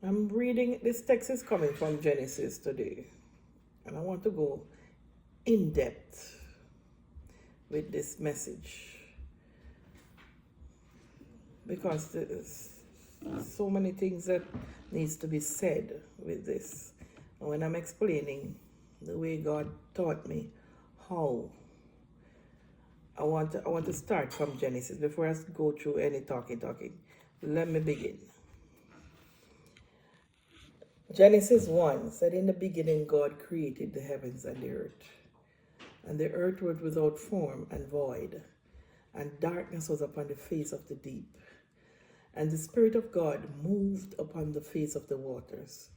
I'm reading, this text is coming from Genesis today, and I want to go in depth with this message because there's so many things that needs to be said with this. And when I'm explaining the way God taught me how, I want to start from Genesis before I go through any talking. Let me begin. Genesis 1 said, "In the beginning, God created the heavens and the earth. And the earth was without form and void, and darkness was upon the face of the deep. And the Spirit of God moved upon the face of the waters.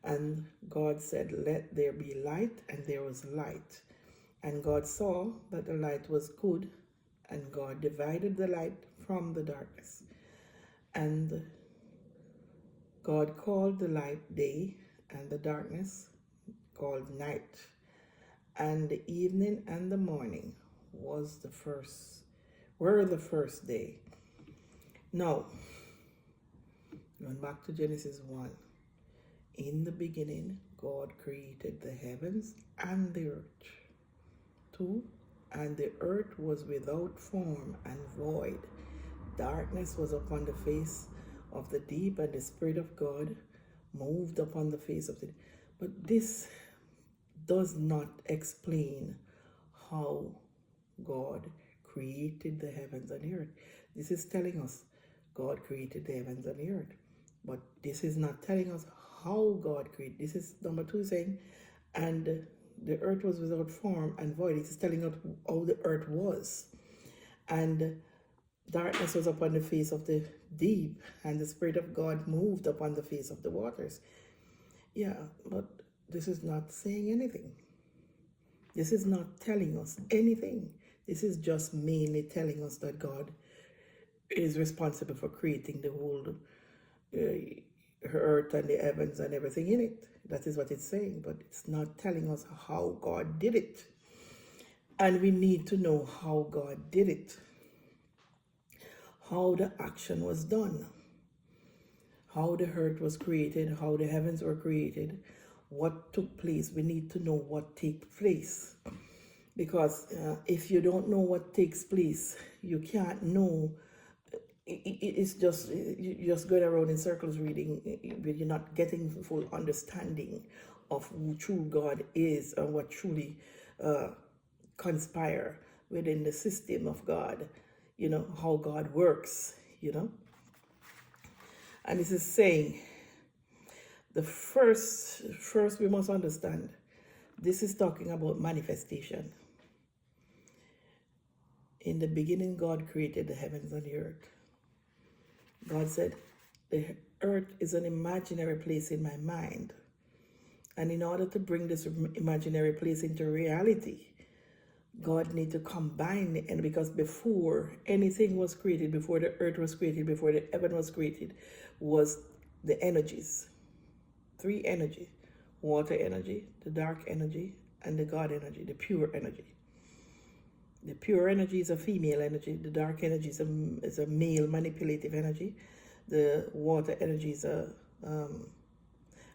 And God said, Let there be light, and there was light. And God saw that the light was good, and God divided the light from the darkness. And God called the light day, and the darkness called night. And the evening and the morning were the first day." Now, going back to Genesis 1, in the beginning, God created the heavens and the earth. 2, and the earth was without form and void. Darkness was upon the face of the deep, and the Spirit of God moved upon the face of the deep. But this does not explain how God created the heavens and the earth. This is telling us God created the heavens and the earth. But this is not telling us how God created. This is number 2 saying, and the earth was without form and void. It is telling us how the earth was. And darkness was upon the face of the deep, and the Spirit of God moved upon the face of the waters. Yeah, but this is not saying anything. This is not telling us anything. This is just mainly telling us that God is responsible for creating the whole earth and the heavens and everything in it. That is what it's saying, but it's not telling us how God did it. And we need to know how God did it, how the action was done, how the earth was created, how the heavens were created, what took place. We need to know what takes place. Because if you don't know what takes place, you can't know. It's just, you're just going around in circles reading, but you're not getting full understanding of who true God is and what truly conspire within the system of God, how God works. And this is saying, the first we must understand, this is talking about manifestation. In the beginning, God created the heavens and the earth. God said, the earth is an imaginary place in my mind. And in order to bring this imaginary place into reality, God need to combine it. And because before anything was created, before the earth was created, before the heaven was created, was the energies. 3 energy: water energy, the dark energy, and the God energy, the pure energy. The pure energy is a female energy. The dark energy is a male manipulative energy. The water energy is a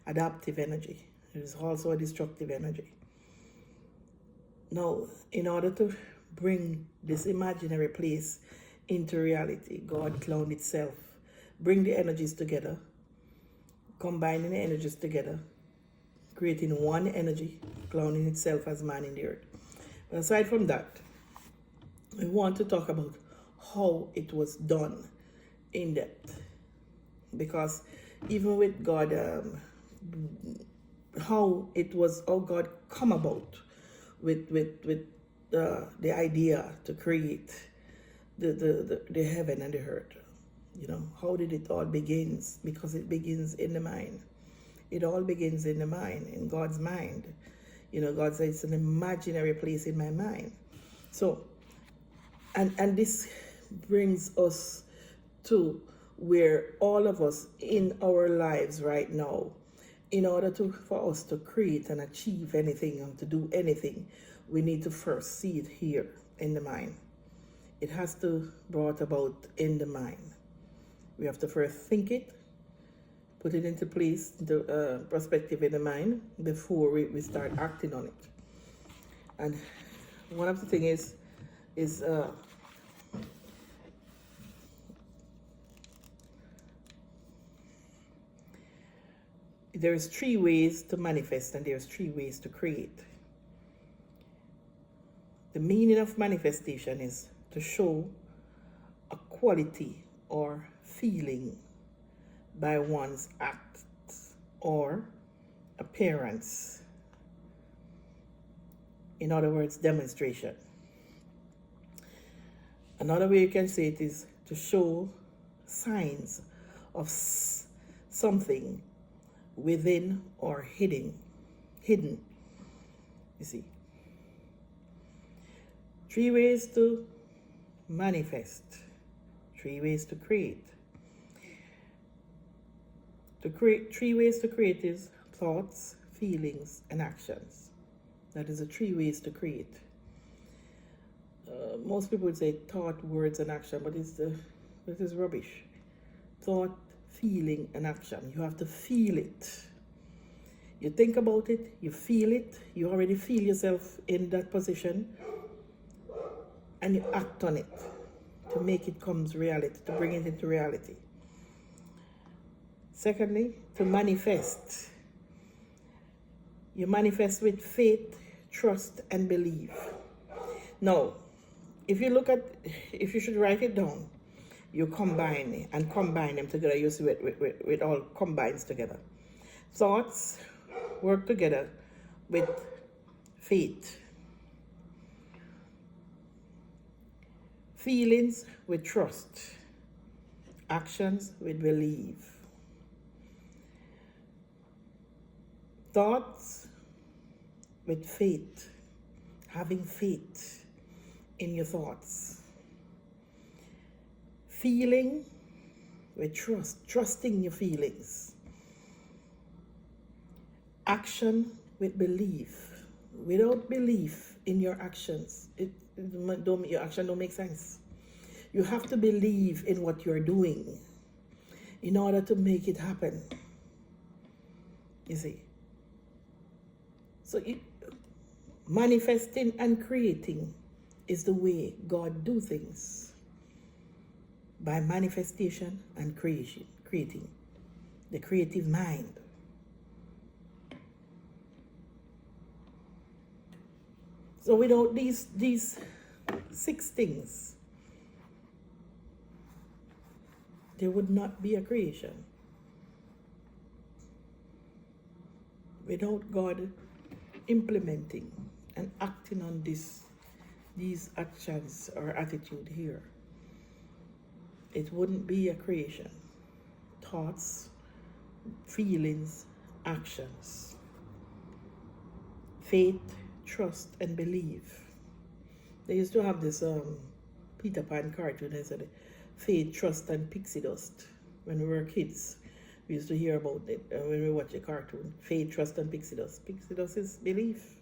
adaptive energy. It is also a destructive energy. Now, in order to bring this imaginary place into reality, God cloned itself, bring the energies together, combining the energies together, creating one energy, cloning itself as man in the earth. But aside from that, we want to talk about how it was done in depth. Because even with God, how God come about with the idea to create the heaven and the earth. How did it all begins? Because it begins in the mind. It all begins in the mind, in God's mind. God says it's an imaginary place in my mind. So, and this brings us to where all of us in our lives right now, in order for us to create and achieve anything and to do anything, we need to first see it here in the mind. It has to brought about in the mind. We have to first think it, put it into place, into perspective in the mind before we start acting on it. And one of the things is there's 3 ways to manifest and there's 3 ways to create. The meaning of manifestation is to show a quality or feeling by one's act or appearance. In other words, demonstration. Another way you can say it is to show signs of something within or hidden. You see. 3 ways to manifest, 3 ways to create. 3 ways to create is thoughts, feelings, and actions. That is the 3 ways to create. Most people would say thought, words, and action, but this is rubbish. Thought, feeling, and action. You have to feel it. You think about it, you feel it, you already feel yourself in that position, and you act on it to make it come reality, to bring it into reality. Secondly, to manifest. You manifest with faith, trust, and belief. Now, if you should write it down, you combine them together. You see it all combines together. Thoughts work together with faith. Feelings with trust. Actions with belief. Thoughts with faith. Having faith in your thoughts. Feeling with trust. Trusting your feelings. Action with belief. Without belief in your actions, your action don't make sense. You have to believe in what you're doing in order to make it happen. You see. So manifesting and creating is the way God do things. By manifestation and creating. The creative mind. So without these 6 things, there would not be a creation. Without God implementing and acting on these actions or attitude here, it wouldn't be a creation. Thoughts, feelings, actions, faith, trust, and belief. They used to have this Peter Pan cartoon. They said faith, trust, and pixie dust. When we were kids, we used to hear about it when we watch a cartoon. Faith, trust, and pixie dust. Pixie dust is belief.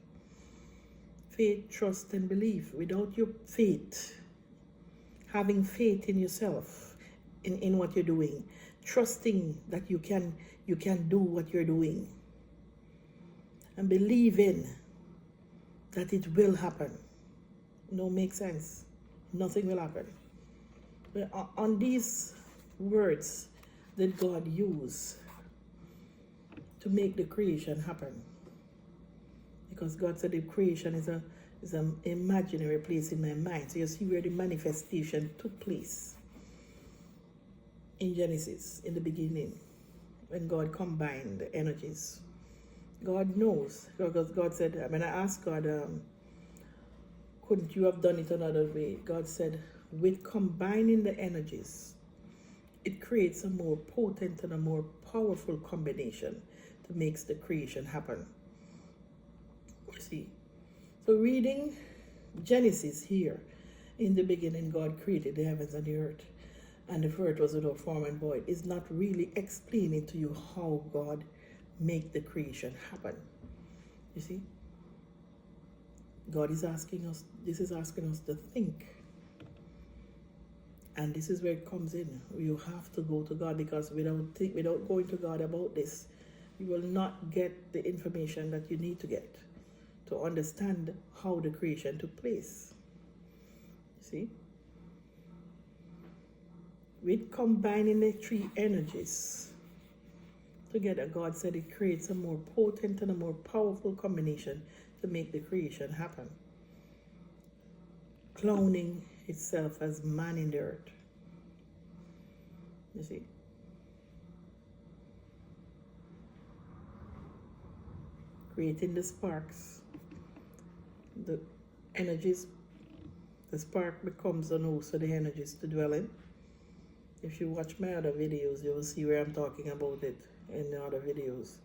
Faith, trust, and belief. Without your faith, having faith in yourself, in what you're doing, trusting that you can do what you're doing, and believing that it will happen. No, make sense. Nothing will happen. But on these words that God used to make the creation happen, because God said the creation is an imaginary place in my mind. So you see where the manifestation took place in Genesis, in the beginning, when God combined the energies. God knows, because God said, when I asked God, couldn't you have done it another way? God said, with combining the energies, it creates a more potent and a more powerful combination that makes the creation happen. You see, so reading Genesis here, in the beginning God created the heavens and the earth was without form and void, is not really explaining to you how God make the creation happen. You see, God is asking us, this is asking us to think And this is where it comes in. You have to go to God, because without going to God about this, you will not get the information that you need to get to understand how the creation took place. See? With combining the three energies together, God said it creates a more potent and a more powerful combination to make the creation happen. Cloning itself as man in the earth. You see? Creating the sparks. The energies, the spark becomes an host for the energies to dwell in. If you watch my other videos, you will see where I'm talking about it in the other videos.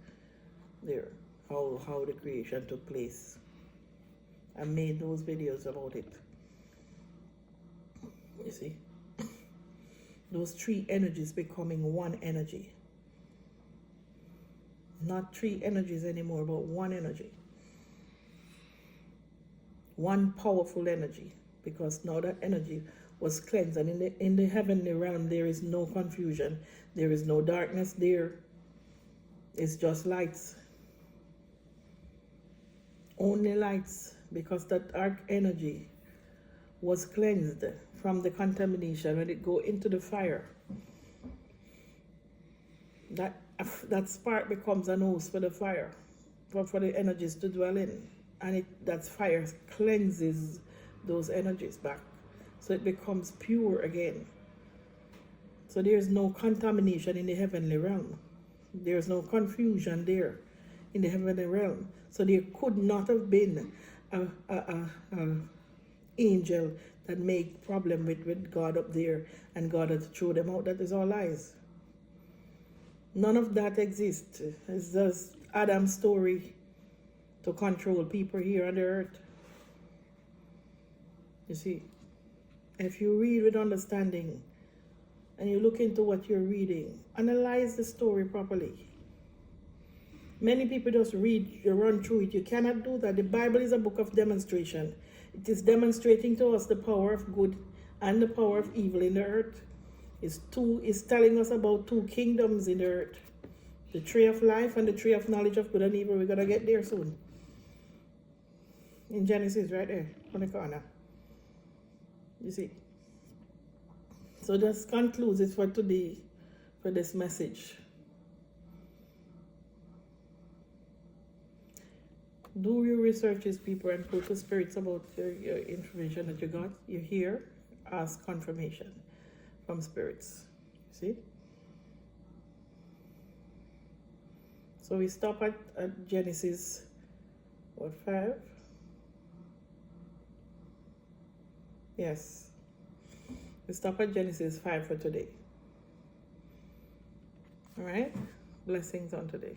There, how the creation took place. I made those videos about it. You see? Those three energies becoming one energy. Not three energies anymore, but one energy. One powerful energy. Because now that energy was cleansed, and in the heavenly realm there is no confusion. There is no darkness there. It's just lights. Only lights, because that dark energy was cleansed from the contamination when it go into the fire. That spark becomes an host for the fire, for the energies to dwell in. And that fire cleanses those energies back. So it becomes pure again. So there's no contamination in the heavenly realm. There's no confusion there in the heavenly realm. So there could not have been an angel that made problem with God up there and God had to throw them out. That is all lies. None of that exists. It's just Adam's story to control people here on the earth. You see, if you read with understanding and you look into what you're reading, analyze the story properly. Many people just read, you run through it. You cannot do that. The Bible is a book of demonstration. It is demonstrating to us the power of good and the power of evil in the earth. It's telling us about two kingdoms in the earth. The tree of life and the tree of knowledge of good and evil. We're going to get there soon. In Genesis, right there, on the corner. You see? So that concludes it for today, for this message. Do your researches, people, and go to spirits about your information that you got. You hear, ask confirmation from spirits. See? So we stop at Genesis, 5? Yes. We stop at Genesis 5 for today. All right? Blessings on today.